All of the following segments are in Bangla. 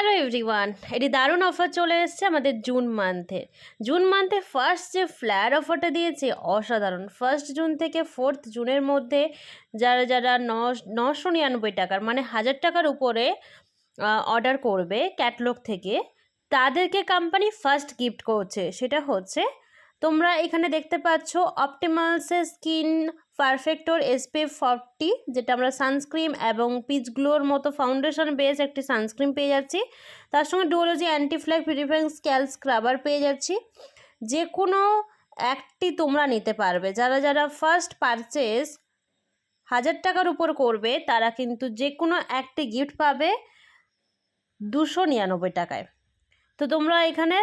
হ্যালো এভরিওয়ান, এটি দারুণ অফার চলে এসেছে আমাদের জুন মান্থে ফার্স্ট যে ফ্ল্যার অফারটা দিয়েছে অসাধারণ। 1 জুন থেকে 4 জুনের মধ্যে যারা যারা 999 টাকার মানে 1000 টাকার উপরে অর্ডার করবে ক্যাটলগ থেকে, তাদেরকে কোম্পানি ফার্স্ট গিফট করছে। সেটা হচ্ছে, তোমরা এখানে দেখতে পাচ্ছ অপটিমালসের স্কিন পারফেক্টর SPF 40, যেটা আমরা সানস্ক্রিন এবং পিচ গ্লোর মতো ফাউন্ডেশন বেস একটি সানস্ক্রিন পেয়ে যাচ্ছি। তার সঙ্গে Duology anti flake purifying scalp scrubber পেয়ে যাচ্ছি। যে কোনো একটি তোমরা নিতে পারবে। যারা যারা ফার্স্ট পারচেস 1000 টাকার উপর করবে তারা কিন্তু যে কোনো একটি গিফট পাবে 299 টাকায়। তো তোমরা এখানে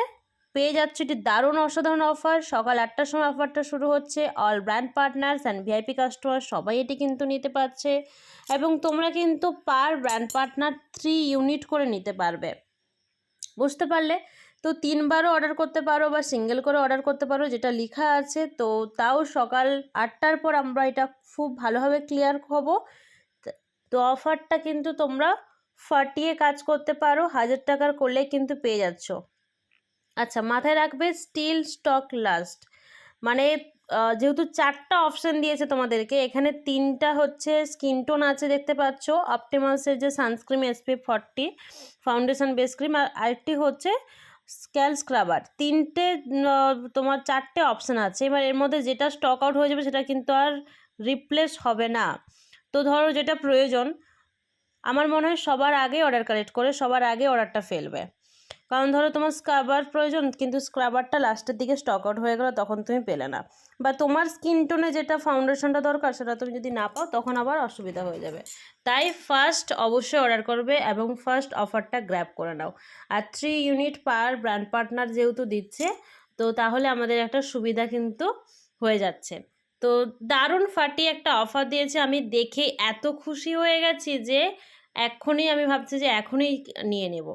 পেয়ে যাচ্ছ এটি দারুণ অসাধারণ অফার। সকাল 8টার সময় অফারটা শুরু হচ্ছে। All brand partners and VIP customer সবাই এটি কিন্তু নিতে পারছে, এবং তোমরা কিন্তু পার ব্র্যান্ড পার্টনার 3 ইউনিট করে নিতে পারবে। বুঝতে পারলে? তো 3বারও অর্ডার করতে পারো বা সিঙ্গেল করে অর্ডার করতে পারো, যেটা লেখা আছে। তো তাও সকাল 8টার পর আমরা এটা খুব ভালোভাবে ক্লিয়ার হব। তো অফারটা কিন্তু তোমরা ফাটিয়ে কাজ করতে পারো। 1000 টাকার করলে কিন্তু পেয়ে যাচ্ছ। আচ্ছা, মাথায় রাখবে স্টিল স্টক লাস্ট, মানে যেহেতু 4টা অপশান দিয়েছে তোমাদেরকে, এখানে 3টা হচ্ছে স্কিন টোন আছে দেখতে পাচ্ছ, অপটিমালসের যে sunscreen SPF 40 foundation base cream, আর আরেকটি হচ্ছে স্ক্যাল্প স্ক্রাবার। তোমার 4টে অপশান আছে। এবার এর মধ্যে যেটা স্টক আউট হয়ে যাবে সেটা কিন্তু আর রিপ্লেস হবে না। তো ধরো যেটা প্রয়োজন, আমার মনে হয় সবার আগে অর্ডার কালেক্ট করে সবার আগে অর্ডারটা ফেলবে। কারণ ধরো তোমার স্ক্রাবার প্রয়োজন, কিন্তু স্ক্রাবারটা লাস্টের দিকে স্টক আউট হয়ে গেলো, তখন তুমি পেলে না। বা তোমার স্কিন টোনে যেটা ফাউন্ডেশনটা দরকার সেটা তুমি যদি না পাও তখন আবার অসুবিধা হয়ে যাবে। তাই ফার্স্ট অবশ্যই অর্ডার করবে এবং ফার্স্ট অফারটা গ্র্যাব করে নাও। আর 3 ইউনিট পার ব্র্যান্ড পার্টনার যেহেতু দিচ্ছে, তো তাহলে আমাদের একটা সুবিধা কিন্তু হয়ে যাচ্ছে। তো দারুণ ফাটিয়ে একটা অফার দিয়েছে। আমি দেখে এত খুশি হয়ে গেছি যে এখনই আমি ভাবছি যে এখনই নিয়ে নেব।